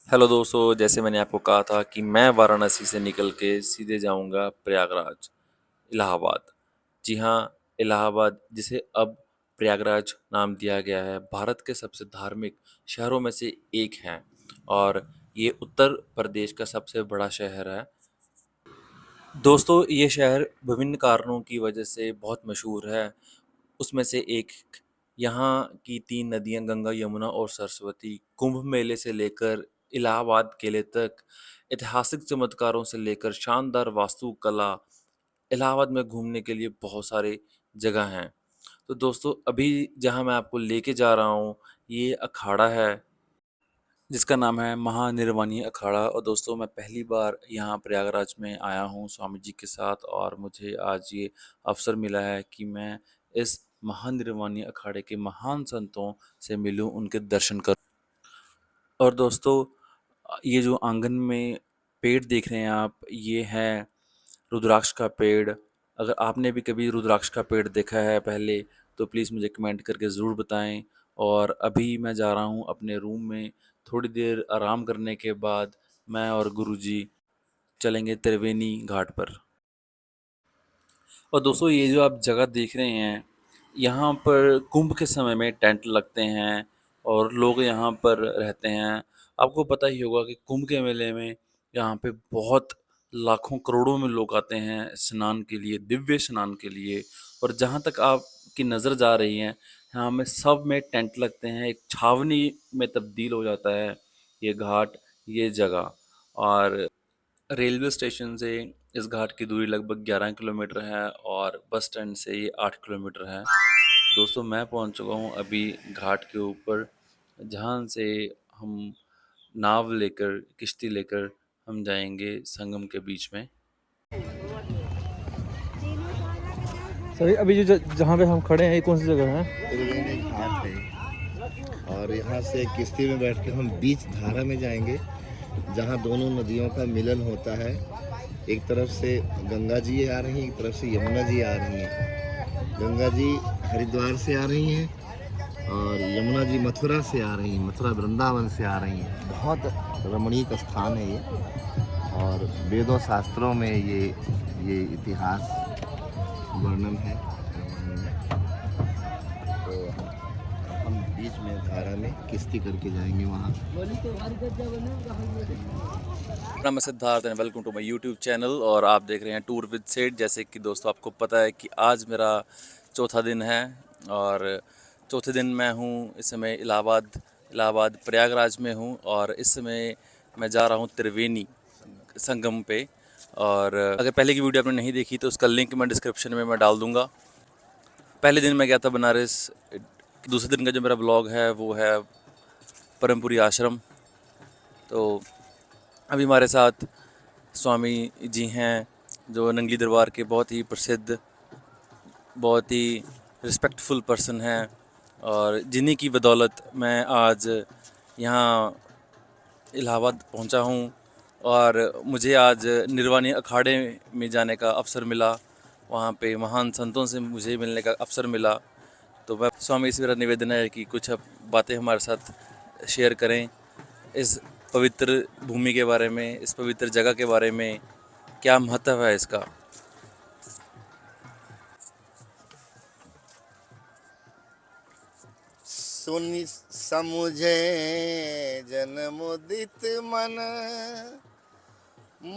Hello दोस्तों, जैसे मैंने आपको कहा था कि मैं वाराणसी से निकल के सीधे जाऊंगा प्रयागराज, इलाहाबाद। जी हाँ, इलाहाबाद जिसे अब प्रयागराज नाम दिया गया है, भारत के सबसे धार्मिक शहरों में से एक है और ये उत्तर प्रदेश का सबसे बड़ा शहर है। दोस्तों, ये शहर विभिन्न कारणों की वजह से बहुत मशहूर है। उसमें से एक यहाँ की 3 नदियाँ गंगा, यमुना और सरस्वती कुंभ मेले से लेकर इलाहाबाद किले तक, ऐतिहासिक चमत्कारों से लेकर शानदार वास्तुकला, इलाहाबाद में घूमने के लिए बहुत सारे जगह हैं। तो दोस्तों, अभी जहाँ मैं आपको लेके जा रहा हूँ, ये अखाड़ा है जिसका नाम है महानिर्वाणी अखाड़ा। और दोस्तों, मैं पहली बार यहाँ प्रयागराज में आया हूँ स्वामी जी के साथ और मुझे आज ये अवसर मिला है कि मैं इस महानिर्वाणी अखाड़े के महान संतों से मिलूं, उनके दर्शन करूं। और दोस्तों, ये जो आंगन में पेड़ देख रहे हैं आप, ये है रुद्राक्ष का पेड़। अगर आपने भी कभी रुद्राक्ष का पेड़ देखा है पहले, तो प्लीज़ मुझे कमेंट करके ज़रूर बताएं। और अभी मैं जा रहा हूँ अपने रूम में। थोड़ी देर आराम करने के बाद मैं और गुरुजी चलेंगे त्रिवेणी घाट पर। और दोस्तों, ये जो आप जगह देख रहे हैं, यहाँ पर कुंभ के समय में टेंट लगते हैं और लोग यहाँ पर रहते हैं। आपको पता ही होगा कि कुंभ के मेले में यहाँ पे बहुत लाखों करोड़ों में लोग आते हैं स्नान के लिए, दिव्य स्नान के लिए। और जहाँ तक आपकी नज़र जा रही है, यहाँ में सब में टेंट लगते हैं, एक छावनी में तब्दील हो जाता है ये घाट, ये जगह। और रेलवे स्टेशन से इस घाट की दूरी लगभग 11 किलोमीटर है और बस स्टैंड से ये 8 किलोमीटर है। दोस्तों, मैं पहुंच चुका हूं अभी घाट के ऊपर, जहां से हम नाव लेकर, किश्ती लेकर हम जाएंगे संगम के बीच में। सभी अभी जो जहाँ पे हम खड़े हैं, ये कौन सी जगह है? त्रिवेणी घाट है और यहाँ से किश्ती में बैठ के हम बीच धारा में जाएंगे जहाँ दोनों नदियों का मिलन होता है। एक तरफ से गंगा जी आ रही हैं, एक तरफ से यमुना जी आ रही हैं। गंगा जी हरिद्वार से आ रही हैं और यमुना जी मथुरा से आ रही हैं, मथुरा वृंदावन से आ रही हैं। बहुत रमणीक स्थान है ये और वेदों शास्त्रों में ये इतिहास वर्णन है। तो हम बीच में धारा में किश्ती करके जाएंगे वहाँ। मेरा मैं Siddharth and welcome to my YouTube channel और आप देख रहे हैं टूर विद सेठ। जैसे कि दोस्तों, आपको पता है कि आज मेरा चौथा दिन है और चौथे दिन मैं हूँ इस समय इलाहाबाद प्रयागराज में हूँ और इस समय मैं जा रहा हूँ त्रिवेणी संगम पे। और अगर पहले की वीडियो आपने नहीं देखी तो उसका लिंक मैं डिस्क्रिप्शन में मैं डाल दूँगा। पहले दिन मैं गया था बनारस। दूसरे दिन का जो मेरा ब्लॉग है वो है परमपुरी आश्रम। तो अभी हमारे साथ स्वामी जी हैं, जो नंगली दरबार के बहुत ही प्रसिद्ध, बहुत ही रिस्पेक्टफुल पर्सन हैं और जिन्हीं की बदौलत मैं आज यहाँ इलाहाबाद पहुँचा हूँ। और मुझे आज निर्वाणी अखाड़े में जाने का अवसर मिला, वहाँ पे महान संतों से मुझे मिलने का अवसर मिला। तो मैं स्वामी से मेरा निवेदन है कि कुछ अब बातें हमारे साथ शेयर करें इस पवित्र भूमि के बारे में, इस पवित्र जगह के बारे में, क्या महत्व है इसका। सुनि समुझे जन मुदित मन,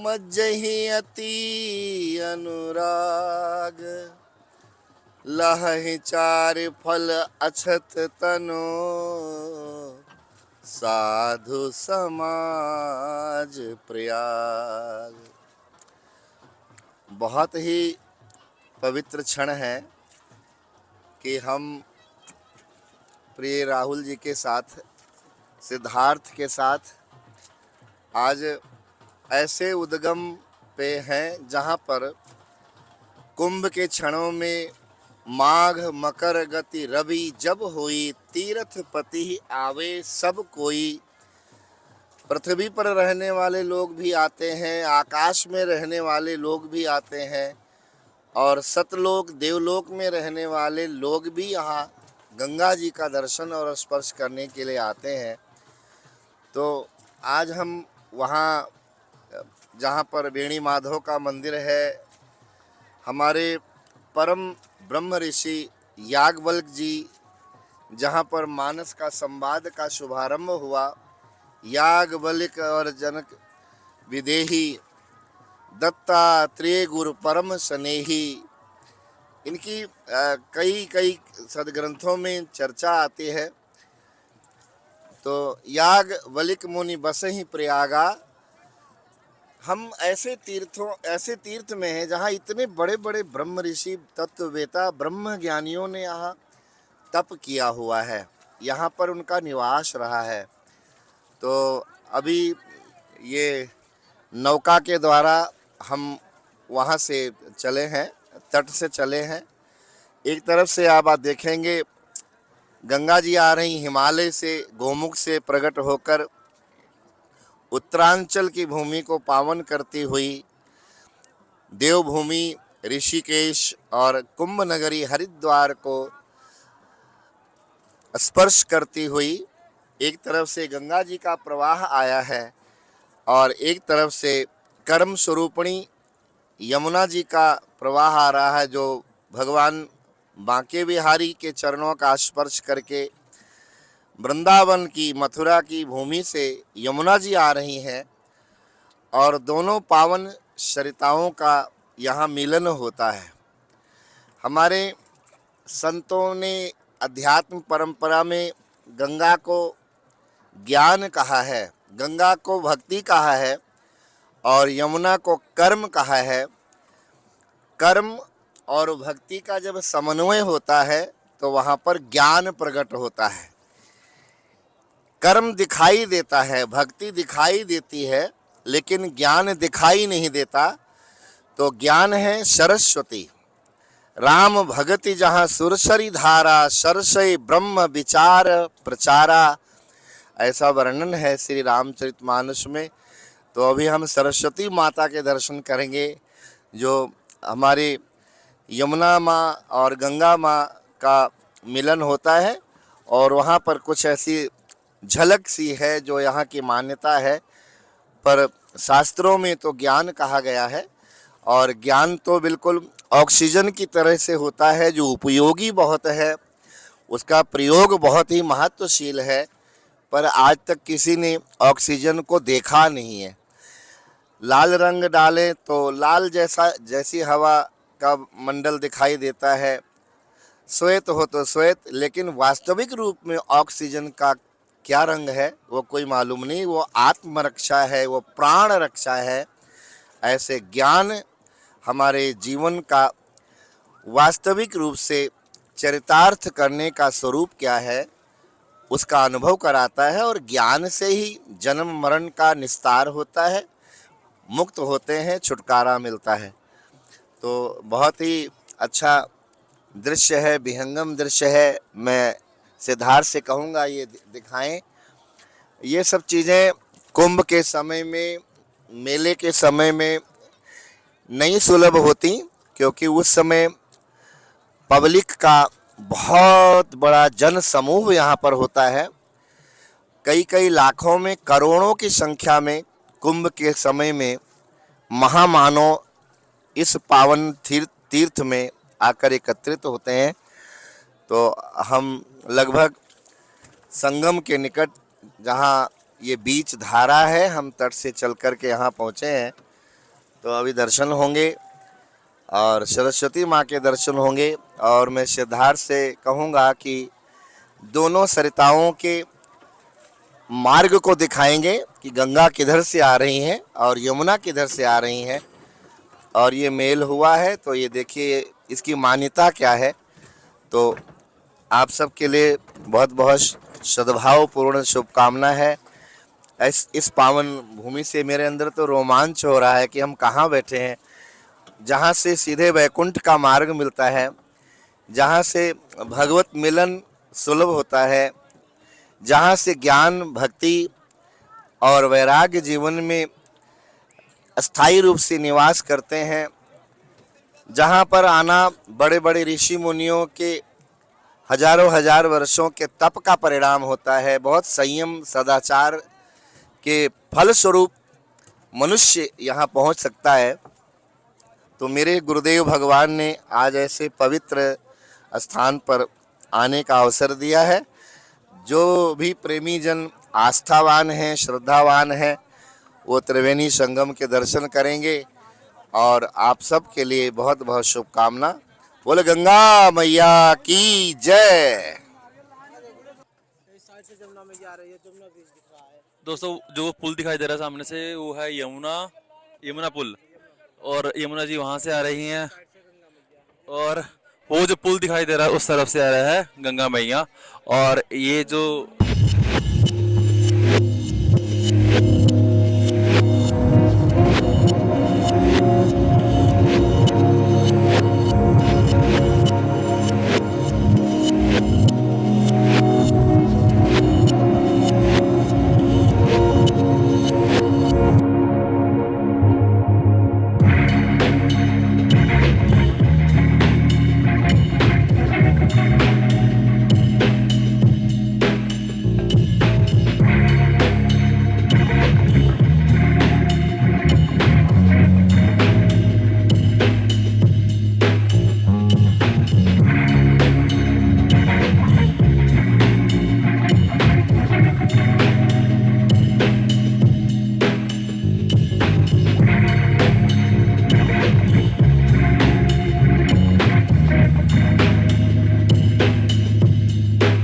मज्जहि अति अनुराग। लहहि चार फल अछत तनो, साधु समाज प्रयाग। बहुत ही पवित्र क्षण है कि हम प्रिय राहुल जी के साथ, सिद्धार्थ के साथ आज ऐसे उद्गम पे हैं जहाँ पर कुंभ के क्षणों में माघ मकर गति रवि जब हुई, तीर्थ पति आवे सब कोई। पृथ्वी पर रहने वाले लोग भी आते हैं, आकाश में रहने वाले लोग भी आते हैं और सतलोक देवलोक में रहने वाले लोग भी यहाँ गंगा जी का दर्शन और स्पर्श करने के लिए आते हैं। तो आज हम वहाँ जहाँ पर वेणी माधव का मंदिर है, हमारे परम ब्रह्म ऋषि याज्ञवल्क्य जी, जहाँ पर मानस का संवाद का शुभारंभ हुआ, याज्ञवल्क्य और जनक विदेही दत्तात्रेय गुरु परम स्नेही, इनकी कई कई सदग्रंथों में चर्चा आती है। तो याज्ञवल्क्य मुनि बसहि प्रयागा, हम ऐसे तीर्थ में हैं जहाँ इतने बड़े बड़े ब्रह्म ऋषि, तत्ववेता, ब्रह्म ज्ञानियों ने यहाँ तप किया हुआ है, यहाँ पर उनका निवास रहा है। तो अभी ये नौका के द्वारा हम वहाँ से चले हैं, तट से चले हैं। एक तरफ से आप देखेंगे गंगा जी आ रही हिमालय से, गोमुख से प्रकट होकर उत्तरांचल की भूमि को पावन करती हुई, देवभूमि ऋषिकेश और कुंभ नगरी हरिद्वार को स्पर्श करती हुई एक तरफ से गंगा जी का प्रवाह आया है और एक तरफ से कर्म स्वरूपिणी यमुना जी का प्रवाह आ रहा है, जो भगवान बांके बिहारी के चरणों का स्पर्श करके वृंदावन की, मथुरा की भूमि से यमुना जी आ रही हैं और दोनों पावन सरिताओं का यहाँ मिलन होता है। हमारे संतों ने अध्यात्म परंपरा में गंगा को ज्ञान कहा है, गंगा को भक्ति कहा है और यमुना को कर्म कहा है। कर्म और भक्ति का जब समन्वय होता है तो वहाँ पर ज्ञान प्रकट होता है। कर्म दिखाई देता है, भक्ति दिखाई देती है, लेकिन ज्ञान दिखाई नहीं देता। तो ज्ञान है सरस्वती। राम भगति जहाँ सुरसरी धारा, सरसई ब्रह्म विचार प्रचारा, ऐसा वर्णन है श्री रामचरितमानस में। तो अभी हम सरस्वती माता के दर्शन करेंगे, जो हमारी यमुना माँ और गंगा माँ का मिलन होता है और वहाँ पर कुछ ऐसी झलक सी है जो यहाँ की मान्यता है। पर शास्त्रों में तो ज्ञान कहा गया है और ज्ञान तो बिल्कुल ऑक्सीजन की तरह से होता है, जो उपयोगी बहुत है, उसका प्रयोग बहुत ही महत्वशील है, पर आज तक किसी ने ऑक्सीजन को देखा नहीं है। लाल रंग डालें तो लाल जैसी हवा का मंडल दिखाई देता है, श्वेत हो तो श्वेत, लेकिन वास्तविक रूप में ऑक्सीजन का क्या रंग है वो कोई मालूम नहीं। वो आत्मरक्षा है, वो प्राण रक्षा है। ऐसे ज्ञान हमारे जीवन का वास्तविक रूप से चरितार्थ करने का स्वरूप क्या है उसका अनुभव कराता है और ज्ञान से ही जन्म मरण का निस्तार होता है, मुक्त होते हैं, छुटकारा मिलता है। तो बहुत ही अच्छा दृश्य है, विहंगम दृश्य है। मैं सिद्धार्थ से कहूँगा ये दिखाएं। ये सब चीज़ें कुंभ के समय में, मेले के समय में नहीं सुलभ होती, क्योंकि उस समय पब्लिक का बहुत बड़ा जन समूह यहाँ पर होता है। कई कई लाखों में, करोड़ों की संख्या में कुंभ के समय में महामानव इस पावन तीर्थ में आकर एकत्रित होते हैं। तो हम लगभग संगम के निकट, जहाँ ये बीच धारा है, हम तट से चल कर के यहाँ पहुँचे हैं। तो अभी दर्शन होंगे और सरस्वती माँ के दर्शन होंगे। और मैं सिद्धार्थ से कहूँगा कि दोनों सरिताओं के मार्ग को दिखाएंगे कि गंगा किधर से आ रही हैं और यमुना किधर से आ रही हैं, और ये मेल हुआ है। तो ये देखिए इसकी मान्यता क्या है। तो आप सबके लिए बहुत बहुत सद्भावपूर्ण शुभकामना है। इस पावन भूमि से मेरे अंदर तो रोमांच हो रहा है कि हम कहाँ बैठे हैं, जहाँ से सीधे वैकुंठ का मार्ग मिलता है, जहाँ से भगवत मिलन सुलभ होता है, जहाँ से ज्ञान, भक्ति और वैराग्य जीवन में अस्थायी रूप से निवास करते हैं, जहाँ पर आना बड़े बड़े ऋषि मुनियों के हजारों हजार वर्षों के तप का परिणाम होता है। बहुत संयम, सदाचार के फलस्वरूप मनुष्य यहाँ पहुँच सकता है। तो मेरे गुरुदेव भगवान ने आज ऐसे पवित्र स्थान पर आने का अवसर दिया है। जो भी प्रेमी जन आस्थावान हैं, श्रद्धावान हैं, वो त्रिवेणी संगम के दर्शन करेंगे। और आप सब के लिए बहुत बहुत शुभकामना। बोले गंगा मैया की जय। दोस्तों जो पुल दिखाई दे रहा है सामने से वो है यमुना पुल, और यमुना जी वहां से आ रही हैं, और वो जो पुल दिखाई दे रहा है उस तरफ से आ रहा है गंगा मैया। और ये जो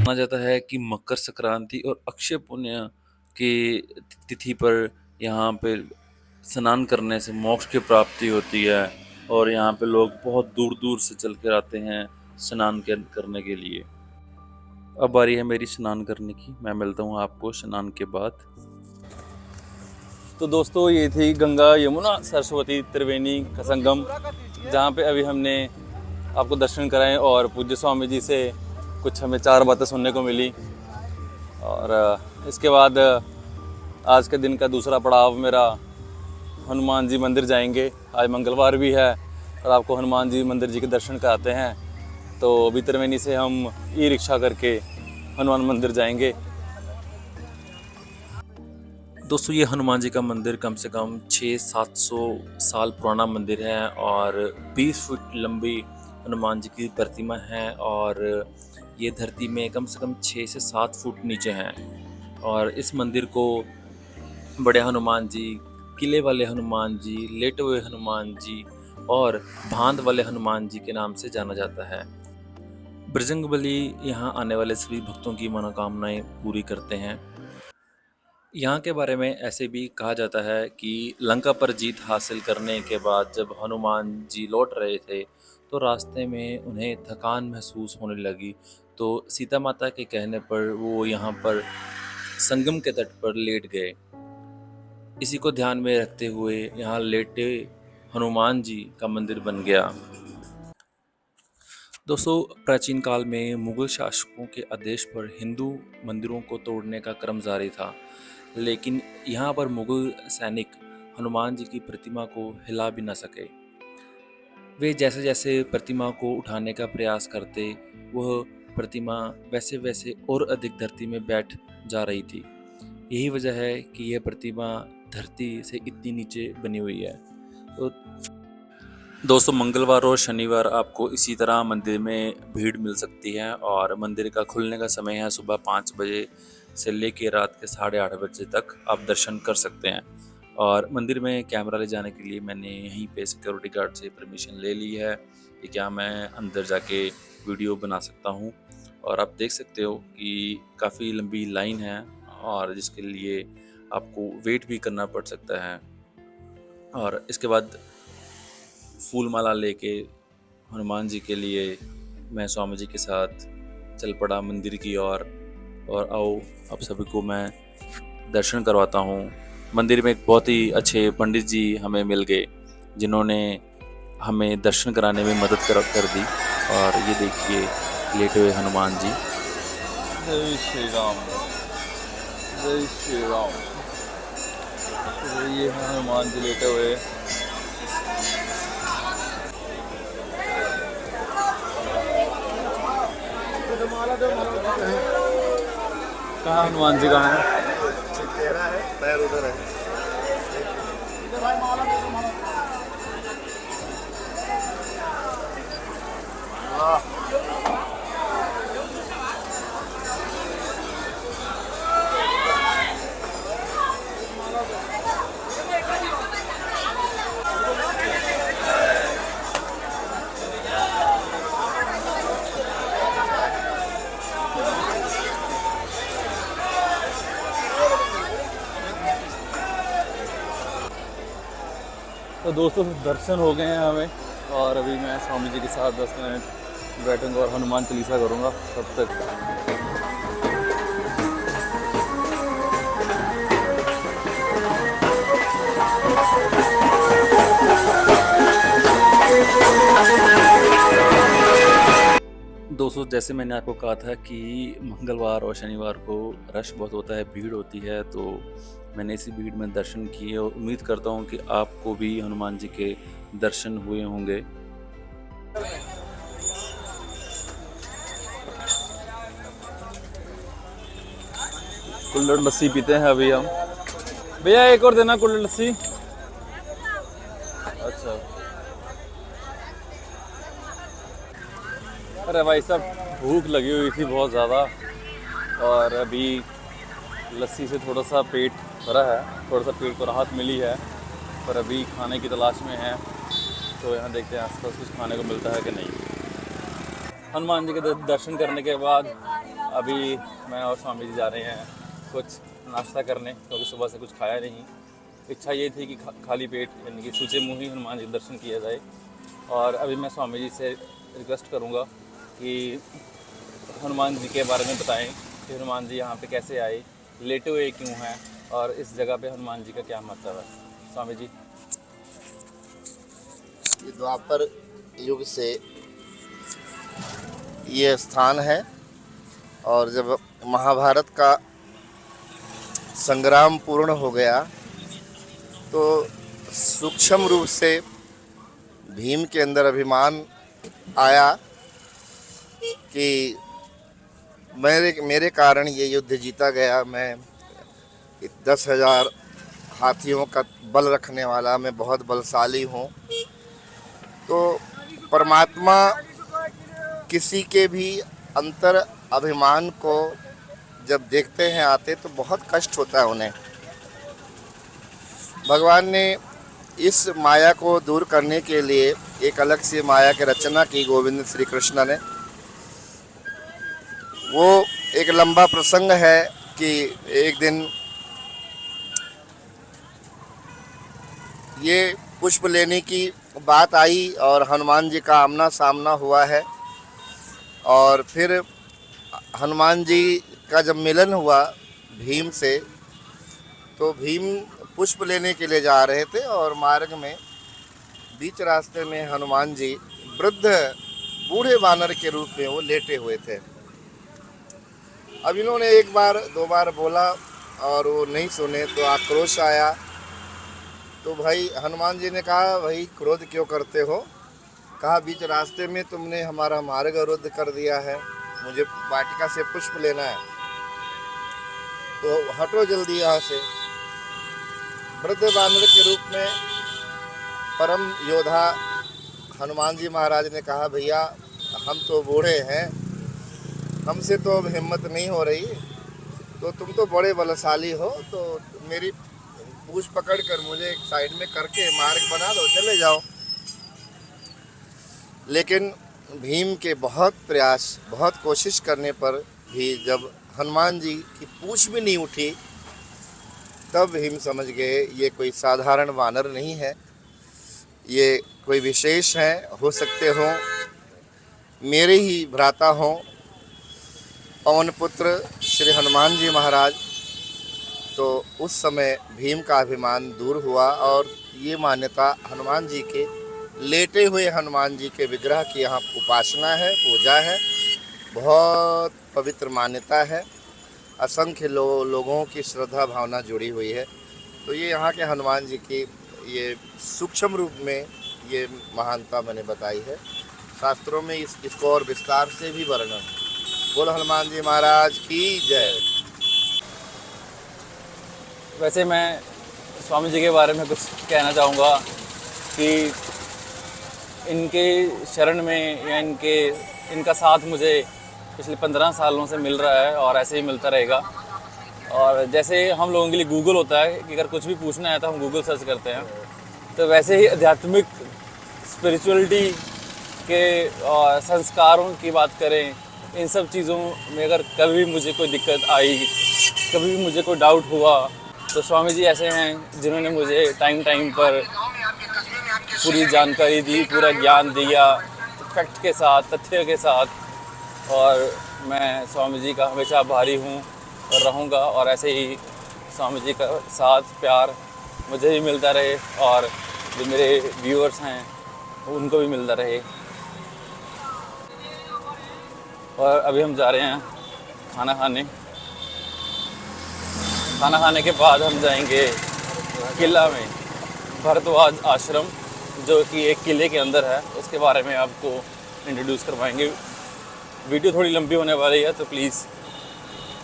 माना जाता है कि मकर संक्रांति और अक्षय पुण्य की तिथि पर यहाँ पे स्नान करने से मोक्ष की प्राप्ति होती है, और यहाँ पे लोग बहुत दूर दूर से चल कर आते हैं स्नान करने के लिए। अब बारी है मेरी स्नान करने की। मैं मिलता हूँ आपको स्नान के बाद। तो दोस्तों ये थी गंगा यमुना सरस्वती त्रिवेणी का संगम, जहाँ पे अभी हमने आपको दर्शन कराए और पूज्य स्वामी जी से कुछ हमें 4 बातें सुनने को मिली। और इसके बाद आज के दिन का दूसरा पड़ाव मेरा हनुमान जी मंदिर जाएंगे। आज मंगलवार भी है और आपको हनुमान जी मंदिर जी के दर्शन कराते हैं। तो अभी त्रिवेणी से हम ई रिक्शा करके हनुमान मंदिर जाएंगे। दोस्तों ये हनुमान जी का मंदिर कम से कम 600-700 साल पुराना मंदिर है, और 20 फुट लंबी हनुमान जी की प्रतिमा है, और ये धरती में कम से कम 6 से 7 फुट नीचे हैं। और इस मंदिर को बड़े हनुमान जी, किले वाले हनुमान जी, लेटे हुए हनुमान जी और भांद वाले हनुमान जी के नाम से जाना जाता है। बजरंगबली यहाँ आने वाले सभी भक्तों की मनोकामनाएं पूरी करते हैं। यहाँ के बारे में ऐसे भी कहा जाता है कि लंका पर जीत हासिल करने के बाद जब हनुमान जी लौट रहे थे तो रास्ते में उन्हें थकान महसूस होने लगी। तो सीता माता के कहने पर वो यहाँ पर संगम के तट पर लेट गए। इसी को ध्यान में रखते हुए यहाँ लेटे हनुमान जी का मंदिर बन गया। दोस्तों प्राचीन काल में मुगल शासकों के आदेश पर हिंदू मंदिरों को तोड़ने का क्रम जारी था, लेकिन यहाँ पर मुगल सैनिक हनुमान जी की प्रतिमा को हिला भी न सके। वे जैसे जैसे प्रतिमा को उठाने का प्रयास करते, वह प्रतिमा वैसे वैसे और अधिक धरती में बैठ जा रही थी। यही वजह है कि यह प्रतिमा धरती से इतनी नीचे बनी हुई है। तो दोस्तों मंगलवार और शनिवार आपको इसी तरह मंदिर में भीड़ मिल सकती है, और मंदिर का खुलने का समय है सुबह 5 बजे से लेकर रात के 8:30 बजे तक आप दर्शन कर सकते हैं। और मंदिर में कैमरा ले जाने के लिए मैंने यहीं पे सिक्योरिटी गार्ड से परमिशन ले ली है कि क्या मैं अंदर जाके वीडियो बना सकता हूँ। और आप देख सकते हो कि काफ़ी लंबी लाइन है, और जिसके लिए आपको वेट भी करना पड़ सकता है। और इसके बाद फूल माला लेके हनुमान जी के लिए मैं स्वामी जी के साथ चल पड़ा मंदिर की ओर। और आओ आप सभी को मैं दर्शन करवाता हूँ। मंदिर में एक बहुत ही अच्छे पंडित जी हमें मिल गए, जिन्होंने हमें दर्शन कराने में मदद कर दी। और ये देखिए लेटे हुए हनुमान जी। जय श्री राम, जय श्री राम। तो ये हनुमान जी लेटे हुए। कहाँ हनुमान जी कहाँ है? पैर उधर है। वाह, तो दोस्तों दर्शन हो गए हैं हमें, और अभी मैं स्वामी जी के साथ 10 मिनट बैठूंगा और हनुमान चालीसा करूंगा तब तक। दोस्तों जैसे मैंने आपको कहा था कि मंगलवार और शनिवार को रश बहुत होता है, भीड़ होती है, तो मैंने इसी भीड़ में दर्शन किए और उम्मीद करता हूँ कि आपको भी हनुमान जी के दर्शन हुए होंगे। कुल्हड़ लस्सी पीते हैं अभी हम। भैया एक और देना कुल्हड़ लस्सी। अच्छा, अरे भाई साहब भूख लगी हुई थी बहुत ज़्यादा, और अभी लस्सी से थोड़ा सा पेट भरा है, थोड़ा सा पेट को राहत मिली है, पर अभी खाने की तलाश में है। तो यहाँ देखते हैं आसपास कुछ खाने को मिलता है कि नहीं। हनुमान जी के दर्शन करने के बाद अभी मैं और स्वामी जी जा रहे हैं कुछ नाश्ता करने, क्योंकि सुबह से कुछ खाया नहीं। इच्छा ये थी कि खाली पेट यानी कि सूचे मुँह ही हनुमान जी के दर्शन किया जाए। और अभी मैं स्वामी जी से रिक्वेस्ट करूँगा कि हनुमान जी के बारे में बताएं कि हनुमान जी यहाँ पे कैसे आए, लेटे हुए क्यों हैं, और इस जगह पे हनुमान जी का क्या महत्व है। स्वामी जी। ये द्वापर युग से ये स्थान है, और जब महाभारत का संग्राम पूर्ण हो गया तो सूक्ष्म रूप से भीम के अंदर अभिमान आया कि मेरे कारण ये युद्ध जीता गया, मैं 10,000 हाथियों का बल रखने वाला, मैं बहुत बलशाली हूँ। तो परमात्मा किसी के भी अंतर अभिमान को जब देखते हैं आते तो बहुत कष्ट होता है उन्हें। भगवान ने इस माया को दूर करने के लिए एक अलग सी माया की रचना की, गोविंद श्री कृष्ण ने। वो एक लंबा प्रसंग है कि एक दिन ये पुष्प लेने की बात आई और हनुमान जी का आमना सामना हुआ है, और फिर हनुमान जी का जब मिलन हुआ भीम से, तो भीम पुष्प लेने के लिए जा रहे थे और मार्ग में बीच रास्ते में हनुमान जी वृद्ध बूढ़े वानर के रूप में वो लेटे हुए थे। अब इन्होंने एक बार दो बार बोला और वो नहीं सुने, तो आक्रोश आया। तो भाई हनुमान जी ने कहा, भाई क्रोध क्यों करते हो? कहा, बीच रास्ते में तुमने हमारा मार्ग अवरुद्ध कर दिया है, मुझे वाटिका से पुष्प लेना है, तो हटो जल्दी यहाँ से। वृद्ध वानर के रूप में परम योद्धा हनुमान जी महाराज ने कहा, भैया हम तो बूढ़े हैं, हमसे तो अब हिम्मत नहीं हो रही, तो तुम तो बड़े बलशाली हो, तो मेरी पूंछ पकड़कर मुझे एक साइड में करके मार्ग बना दो, चले जाओ। लेकिन भीम के बहुत प्रयास, बहुत कोशिश करने पर भी जब हनुमान जी की पूंछ भी नहीं उठी, तब भीम समझ गए ये कोई साधारण वानर नहीं है, ये कोई विशेष हैं, हो सकते हों मेरे ही भ्राता हों, पवन पुत्र श्री हनुमान जी महाराज। तो उस समय भीम का अभिमान दूर हुआ, और ये मान्यता हनुमान जी के लेटे हुए हनुमान जी के विग्रह की यहाँ उपासना है, पूजा है, बहुत पवित्र मान्यता है, असंख्य लोगों की श्रद्धा भावना जुड़ी हुई है। तो ये यहाँ के हनुमान जी की ये सूक्ष्म रूप में ये महानता मैंने बताई है। शास्त्रों में इसको और विस्तार से भी वर्णन। बोल हनुमान जी महाराज की जय। वैसे मैं स्वामी जी के बारे में कुछ कहना चाहूँगा कि इनके शरण में या इनका साथ मुझे पिछले 15 सालों से मिल रहा है और ऐसे ही मिलता रहेगा। और जैसे हम लोगों के लिए गूगल होता है कि अगर कुछ भी पूछना है तो हम गूगल सर्च करते हैं, तो वैसे ही आध्यात्मिक स्पिरिचुअलिटी के और संस्कारों की बात करें, इन सब चीज़ों में अगर कभी भी मुझे कोई दिक्कत आई, कभी भी मुझे कोई डाउट हुआ, तो स्वामी जी ऐसे हैं जिन्होंने मुझे टाइम टाइम पर पूरी जानकारी दी, पूरा ज्ञान दिया, फैक्ट के साथ, तथ्य के साथ। और मैं स्वामी जी का हमेशा आभारी हूँ और रहूँगा, और ऐसे ही स्वामी जी का साथ प्यार मुझे भी मिलता रहे और जो मेरे व्यूअर्स हैं उनको भी मिलता रहे। और अभी हम जा रहे हैं खाना खाने। खाना खाने के बाद हम जाएंगे किला में, भरद्वाज आश्रम, जो कि एक किले के अंदर है। उसके बारे में आपको इंट्रोड्यूस करवाएंगे। वीडियो थोड़ी लंबी होने वाली है, तो प्लीज़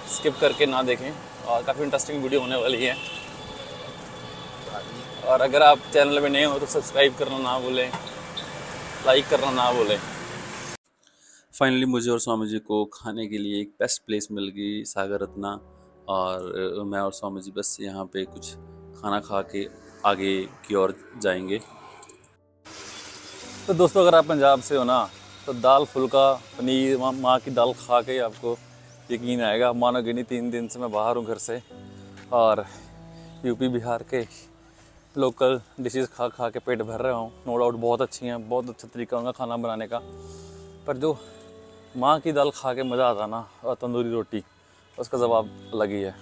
स्किप करके ना देखें, और काफ़ी इंटरेस्टिंग वीडियो होने वाली है। और अगर आप चैनल में नए हो तो सब्सक्राइब करना ना भूलें, लाइक करना ना भूलें। फाइनली मुझे और स्वामी जी को खाने के लिए एक बेस्ट प्लेस मिल गई, सागर रत्ना। और मैं और स्वामी जी बस यहाँ पे कुछ खाना खा के आगे की ओर जाएंगे। तो दोस्तों, अगर आप पंजाब से हो ना, तो दाल फुल्का पनीर माँ की दाल खा के आपको यकीन आएगा, मानोगे नहीं। 3 दिन से मैं बाहर हूँ घर से, और यूपी बिहार के लोकल डिशेस खा खा के पेट भर रहा हूँ। नो डाउट बहुत अच्छी हैं, बहुत अच्छा तरीका उनका खाना बनाने का, पर जो माँ की दाल खा के मज़ा आता ना, और तंदूरी रोटी, उसका जवाब अलग ही है।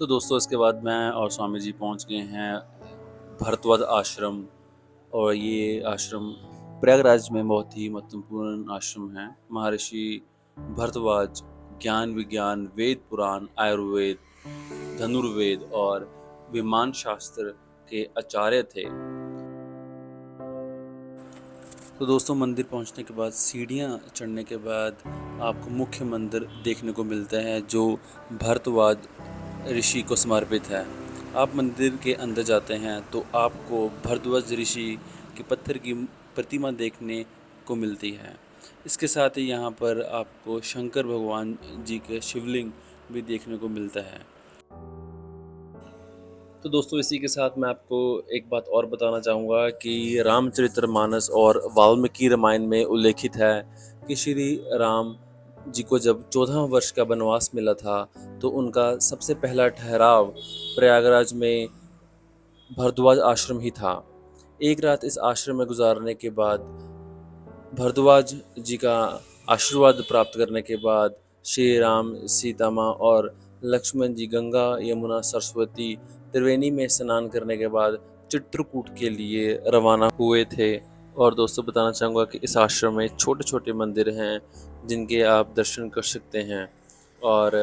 तो दोस्तों, इसके बाद मैं और स्वामी जी पहुँच गए हैं भरद्वाज आश्रम। और ये आश्रम प्रयागराज में बहुत ही महत्वपूर्ण आश्रम है। महर्षि भरद्वाज ज्ञान विज्ञान, वेद पुराण, आयुर्वेद, धनुर्वेद और विमान शास्त्र के आचार्य थे। तो दोस्तों, मंदिर पहुंचने के बाद सीढ़ियां चढ़ने के बाद आपको मुख्य मंदिर देखने को मिलता है, जो भरद्वाज ऋषि को समर्पित है। आप मंदिर के अंदर जाते हैं तो आपको भरद्वाज ऋषि के पत्थर की प्रतिमा देखने को मिलती है। इसके साथ ही यहाँ पर आपको शंकर भगवान जी के शिवलिंग भी देखने को मिलता है। तो दोस्तों, इसी के साथ मैं आपको एक बात और बताना चाहूँगा कि रामचरितमानस और वाल्मीकि रामायण में उल्लेखित है कि श्री राम जी को जब 14 वर्ष का वनवास मिला था, तो उनका सबसे पहला ठहराव प्रयागराज में भरद्वाज आश्रम ही था। एक रात इस आश्रम में गुजारने के बाद, भरद्वाज जी का आशीर्वाद प्राप्त करने के बाद, श्री राम, सीता माँ और लक्ष्मण जी गंगा, यमुना, सरस्वती, त्रिवेणी में स्नान करने के बाद चित्रकूट के लिए रवाना हुए थे। और दोस्तों, बताना चाहूँगा कि इस आश्रम में छोटे छोटे मंदिर हैं जिनके आप दर्शन कर सकते हैं। और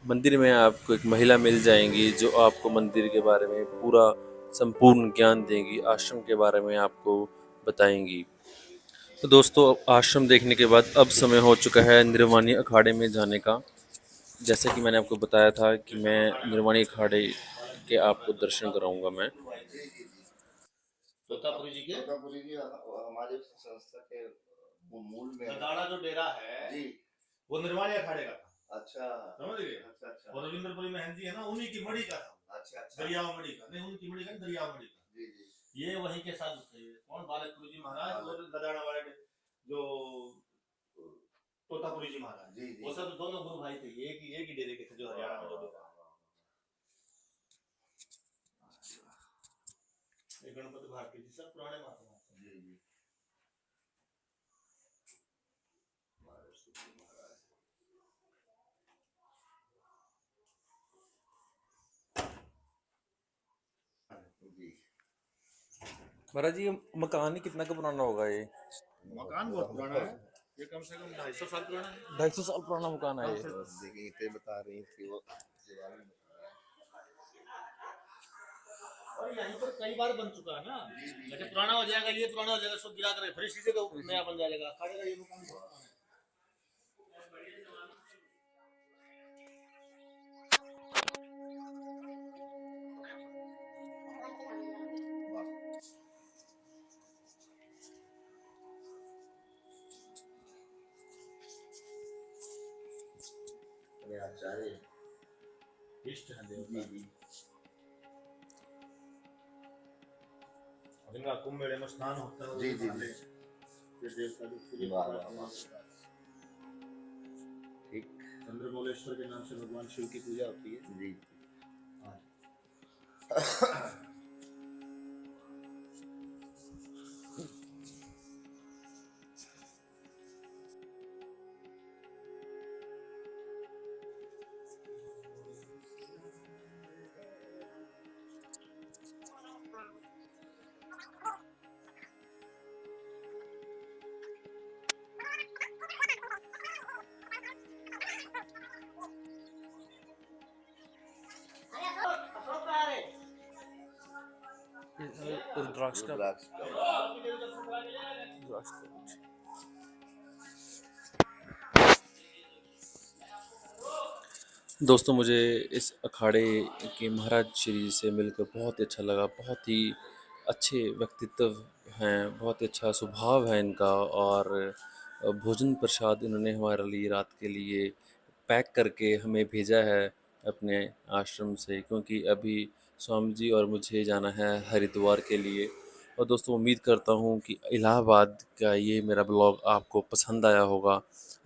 मंदिर में आपको एक महिला मिल जाएंगी जो आपको मंदिर के बारे में पूरा संपूर्ण ज्ञान देंगी, आश्रम के बारे में आपको बताएंगी। तो दोस्तों, आश्रम देखने के बाद अब समय हो चुका है निर्वाणी अखाड़े में जाने का। जैसे कि मैंने आपको बताया था कि मैं निर्वाणी अखाड़े के आपको दर्शन कराऊंगा मैं। तोतापुरी जी के, तोतापुरी जी हमारे संस्था के मूल में गदाड़ा जो डेरा है जी, वो निर्वाणी अखाड़े का था। अच्छा, समझ गए। अच्छा अच्छा। और रविंद्रपुरी में हंसी है ना, उन्हीं की मड़ी का था। अच्छा अच्छा। दरियाव मड़ी का नहीं, उनकी मड़ी का, दरियाव मड़ी का। जी जी। ये वहीं के साथ थे। कौन? बालकपुरी जी महाराज और गदाड़ा वाले जो तोतापुरी जी महाराज। जी जी। वो सब दोनों गुरु भाई थे, एक ही डेरे के थे, जो हरियाणा में जो डेरा है। गणपति भारती जी सब पुराने महात्मा हैं। जी जी। महाराज जी, ये मकान ही कितना का पुराना होगा? ये मकान बहुत पुराना है, ये कम से कम 250 साल पुराना है। 250 साल पुराना मकान है ये। देखिए ईंटें बता रही थी वो दीवार में। और यहीं पर कई बार बन चुका है ना, जैसे पुराना हो जाएगा, ये पुराना हो जाएगा, सब गिरा कर फिर इसी से तो नया बन जाएगा। खाने का ये मकान बहुत पुराना है। सारे इष्ट हैं देवता जी। जिनका कुंभ मेले में स्नान होता है जी, जी, वाले जी। फिर देवता भी फ्री वाह, वाह, वाह। ठीक। चंद्रमौलेश्वर के नाम से भगवान शिव की पूजा होती है। जी। रुद्राक्ष का रुद्राक्ष का रुद्राक्ष का दोस्तों मुझे इस अखाड़े के महाराज श्री से मिलकर बहुत ही अच्छा लगा। बहुत ही अच्छे व्यक्तित्व हैं, बहुत ही अच्छा स्वभाव है इनका। और भोजन प्रसाद इन्होंने हमारे लिए रात के लिए पैक करके हमें भेजा है अपने आश्रम से, क्योंकि अभी स्वामी जी और मुझे जाना है हरिद्वार के लिए। और दोस्तों उम्मीद करता हूँ कि इलाहाबाद का ये मेरा ब्लॉग आपको पसंद आया होगा।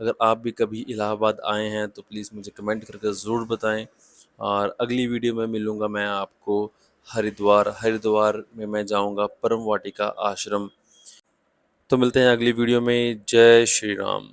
अगर आप भी कभी इलाहाबाद आए हैं तो प्लीज़ मुझे कमेंट करके ज़रूर बताएं। और अगली वीडियो में मिलूँगा मैं आपको हरिद्वार। हरिद्वार में मैं जाऊँगा परम वाटिका आश्रम। तो मिलते हैं अगली वीडियो में। जय श्री राम।